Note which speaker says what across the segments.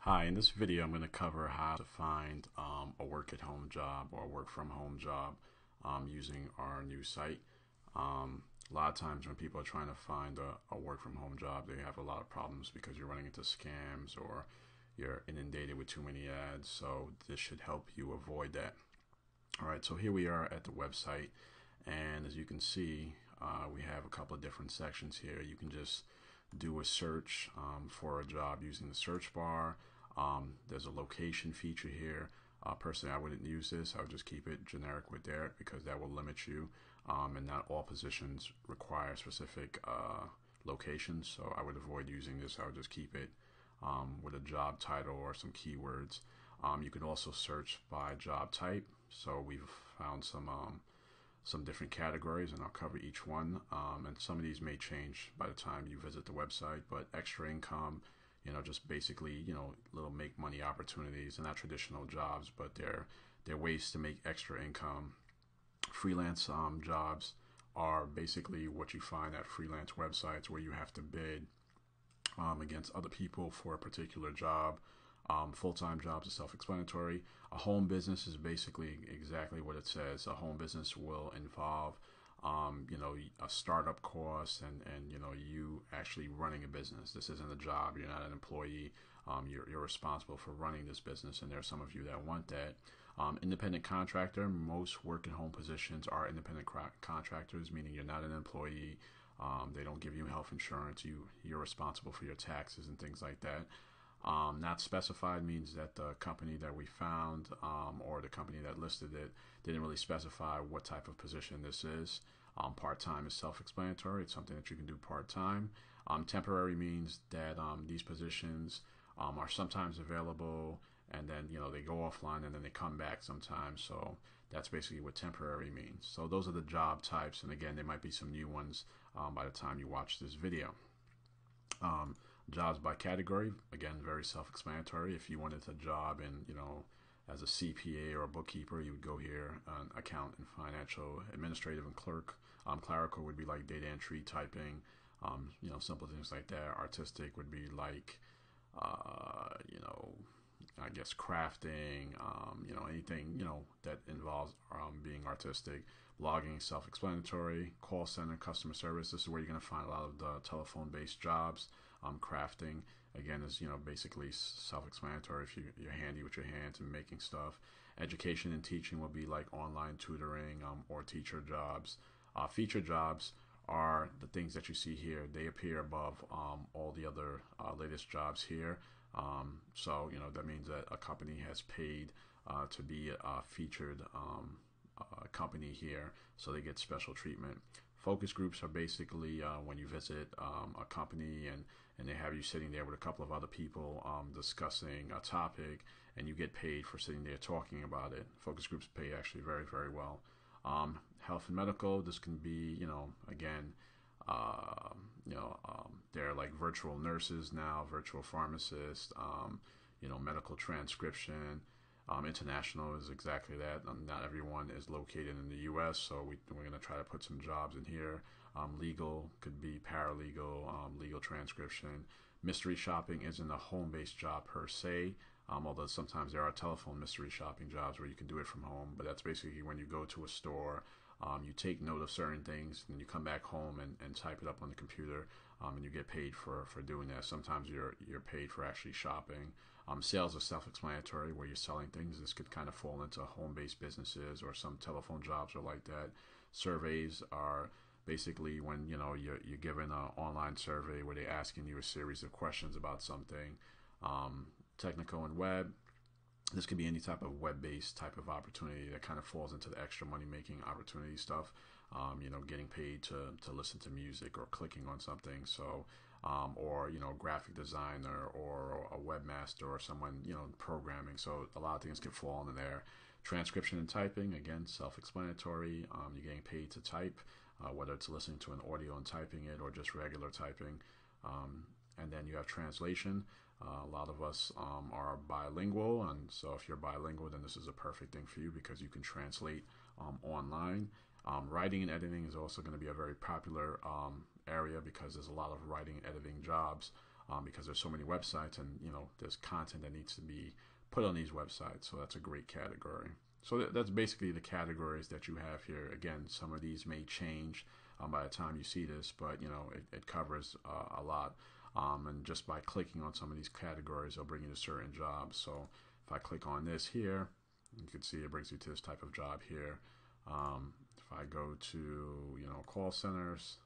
Speaker 1: Hi, in this video I'm going to cover how to find a work-at-home job or a work-from-home job using our new site. A lot of times when people are trying to find a work-from-home job, they have a lot of problems because you're running into scams or you're inundated with too many ads, so this should help you avoid that. Alright, so here we are at the website, and as you can see, we have a couple of different sections here. You can just do a search for a job using the search bar. There's a location feature here. Personally, I wouldn't use this. I would just keep it generic with Derek because that will limit you, and not all positions require specific locations. So I would avoid using this. I would just keep it with a job title or some keywords. You can also search by job type. So we've found some different categories, and I'll cover each one. And some of these may change by the time you visit the website, but extra income, just basically, little make money opportunities. They're not traditional jobs, but they're ways to make extra income. Freelance jobs are basically what you find at freelance websites where you have to bid against other people for a particular job. Full-time jobs are self-explanatory. A home business is basically exactly what it says. A home business will involve, a startup cost and you actually running a business. This isn't a job. You're not an employee. You're responsible for running this business, and there are some of you that want that. Independent contractor. Most work-at-home positions are independent contractors, meaning you're not an employee. They don't give you health insurance. You're responsible for your taxes and things like that. Not specified means that the company that we found or the company that listed it didn't really specify what type of position this is. Part-time is self-explanatory. It's something that you can do part-time. Temporary means that these positions are sometimes available, and then they go offline and then they come back sometimes. So that's basically what temporary means. So those are the job types, and again, there might be some new ones by the time you watch this video. Jobs by category, again, very self-explanatory. If you wanted a job in, as a CPA or a bookkeeper, you would go here. Accountant, financial, administrative, and clerk. Clerical would be like data entry, typing, simple things like that. Artistic would be like, I guess crafting, anything, that involves being artistic. Blogging, self-explanatory. Call center, customer service. This is where you're going to find a lot of the telephone-based jobs. Crafting, again, is basically self-explanatory if you're handy with your hands and making stuff. Education and teaching will be like online tutoring or teacher jobs. Feature jobs are the things that you see here. They appear above all the other latest jobs here. So that means that a company has paid to be a featured company here, so they get special treatment. Focus groups are basically when you visit a company and they have you sitting there with a couple of other people discussing a topic, and you get paid for sitting there talking about it. Focus groups pay actually very, very well. Health and medical, this can be, again, they're like virtual nurses now, virtual pharmacists, medical transcription. International is exactly that. Not everyone is located in the U.S., so we're going to try to put some jobs in here. Legal could be paralegal, legal transcription. Mystery shopping isn't a home-based job per se, although sometimes there are telephone mystery shopping jobs where you can do it from home, but that's basically when you go to a store, you take note of certain things, and you come back home and type it up on the computer, and you get paid for doing that. Sometimes you're paid for actually shopping. Sales are self-explanatory, where you're selling things. This could kind of fall into home-based businesses, or some telephone jobs are like that. Surveys are basically when you're given an online survey where they're asking you a series of questions about something. Technical and web, this could be any type of web-based type of opportunity that kind of falls into the extra money-making opportunity stuff. Getting paid to listen to music or clicking on something. So, or graphic designer or a webmaster or someone programming. So a lot of things can fall into there. Transcription and typing, again, self-explanatory. You're getting paid to type, whether it's listening to an audio and typing it or just regular typing. And then you have translation. A lot of us are bilingual, and so if you're bilingual, then this is a perfect thing for you because you can translate online. Writing and editing is also going to be a very popular area because there's a lot of writing and editing jobs. because there's so many websites, and there's content that needs to be put on these websites. So that's a great category. So that's basically the categories that you have here. Again, some of these may change by the time you see this, but it covers a lot. And just by clicking on some of these categories, it'll bring you to certain jobs. So if I click on this here, you can see it brings you to this type of job here. If I go to call centers,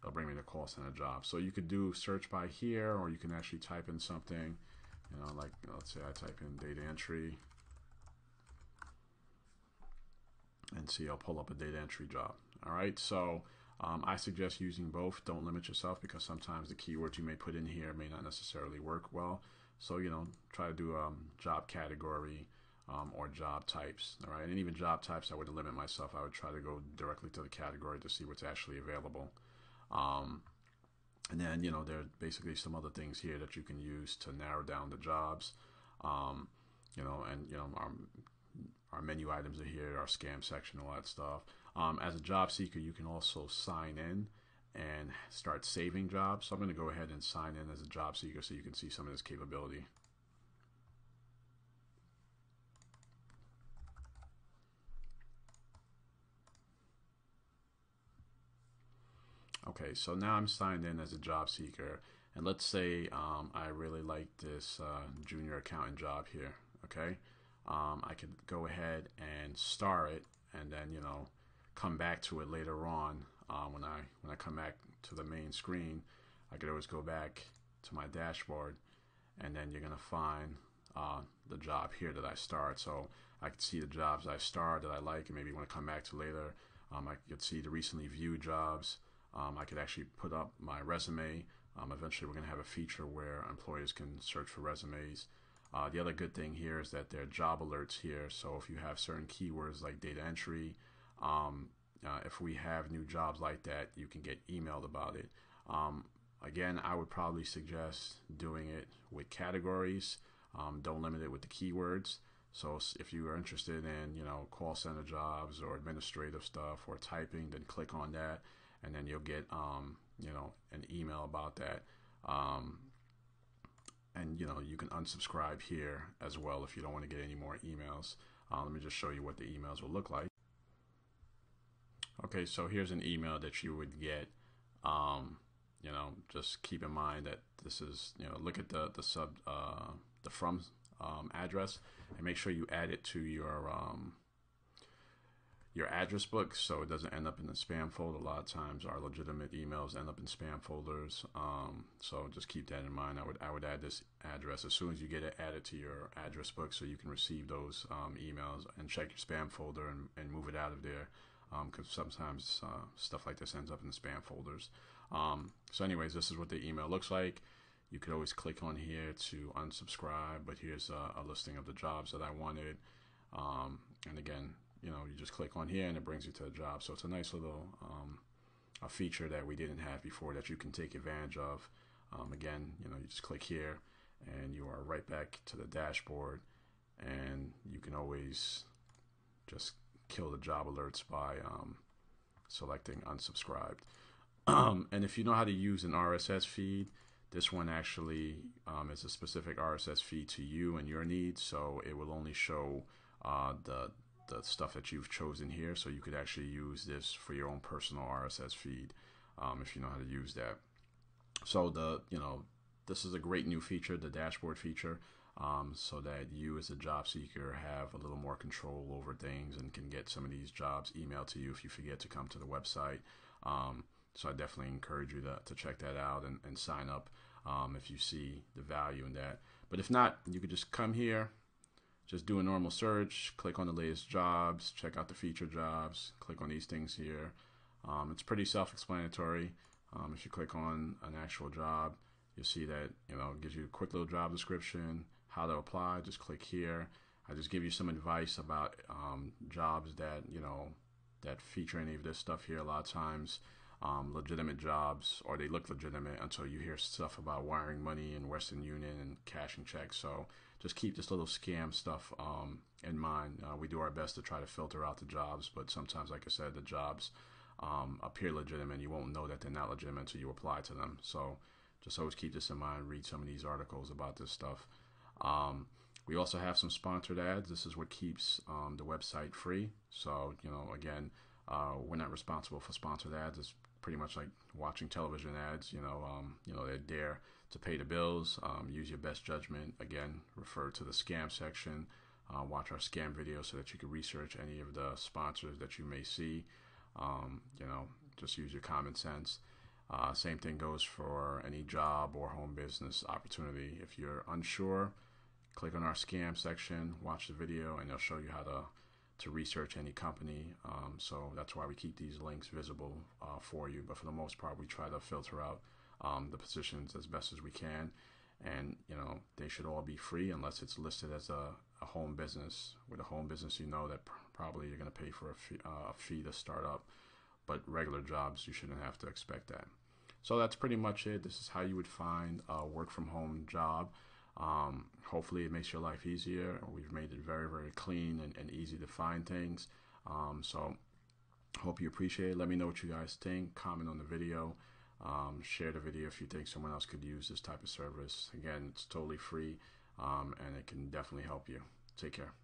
Speaker 1: it'll bring me to call center jobs. So you could do search by here, or you can actually type in something, like let's say I type in data entry, and see I'll pull up a data entry job. All right, so I suggest using both. Don't limit yourself, because sometimes the keywords you may put in here may not necessarily work well. So try to do job category or job types. All right, and even job types I would limit myself. I would try to go directly to the category to see what's actually available. And then there's basically some other things here that you can use to narrow down the jobs. Our menu items are here, our scam section, all that stuff. As a job seeker, you can also sign in and start saving jobs. So I'm going to go ahead and sign in as a job seeker so you can see some of this capability. Okay, so now I'm signed in as a job seeker, and let's say I really like this junior accountant job here. Okay, I could go ahead and star it, and then come back to it later on. When I come back to the main screen, I could always go back to my dashboard, and then you're gonna find the job here that I starred. So I could see the jobs I starred that I like and maybe want to come back to later. I could see the recently viewed jobs. I could actually put up my resume. Eventually we're going to have a feature where employers can search for resumes. The other good thing here is that there are job alerts here. So if you have certain keywords like data entry, if we have new jobs like that, you can get emailed about it. Again, I would probably suggest doing it with categories. Don't limit it with the keywords. So if you are interested in call center jobs or administrative stuff or typing, then click on that, and then you'll get an email about that. And you can unsubscribe here as well if you don't want to get any more emails. Let me just show you what the emails will look like. Okay, so here's an email that you would get. Just keep in mind that this is, look at the from address, and make sure you add it to your address book so it doesn't end up in the spam folder. A lot of times our legitimate emails end up in spam folders, so just keep that in mind. I would add this address as soon as you get it added to your address book so you can receive those emails, and check your spam folder and move it out of there, because sometimes stuff like this ends up in the spam folders. So anyways, this is what the email looks like. You could always click on here to unsubscribe, but here's a listing of the jobs that I wanted. And again, you just click on here and it brings you to the job. So it's a nice little a feature that we didn't have before that you can take advantage of. Again, you just click here and you are right back to the dashboard, and you can always just kill the job alerts by selecting unsubscribed. And if you know how to use an RSS feed, this one actually is a specific RSS feed to you and your needs, so it will only show the stuff that you've chosen here. So you could actually use this for your own personal RSS feed if you know how to use that. So this is a great new feature, the dashboard feature, so that you as a job seeker have a little more control over things and can get some of these jobs emailed to you if you forget to come to the website. So I definitely encourage you to check that out and sign up if you see the value in that. But if not, you could just come here, just do a normal search, click on the latest jobs, check out the featured jobs, click on these things here. It's pretty self-explanatory. If you click on an actual job, you'll see that it gives you a quick little job description, how to apply. Just click here. I just give you some advice about jobs that that feature any of this stuff here. A lot of times legitimate jobs, or they look legitimate until you hear stuff about wiring money and Western Union and cashing checks. So just keep this little scam stuff in mind. We do our best to try to filter out the jobs, but sometimes, like I said, the jobs appear legitimate. You won't know that they're not legitimate until you apply to them. So just always keep this in mind. Read some of these articles about this stuff. We also have some sponsored ads. This is what keeps the website free. So, again, we're not responsible for sponsored ads. It's pretty much like watching television ads. They're there to pay the bills. Use your best judgment. Again, refer to the scam section. Watch our scam videos so that you can research any of the sponsors that you may see. Just use your common sense. Same thing goes for any job or home business opportunity. If you're unsure, click on our scam section, watch the video, and they'll show you how to research any company. So that's why we keep these links visible for you. But for the most part, we try to filter out the positions as best as we can. And, they should all be free unless it's listed as a home business. With a home business, that probably you're going to pay for a fee to start up. But regular jobs, you shouldn't have to expect that. So that's pretty much it. This is how you would find a work from home job. Hopefully it makes your life easier. We've made it very, very clean and easy to find things. So hope you appreciate it. Let me know what you guys think. Comment on the video. Share the video if you think someone else could use this type of service. Again, it's totally free, and it can definitely help you. Take care.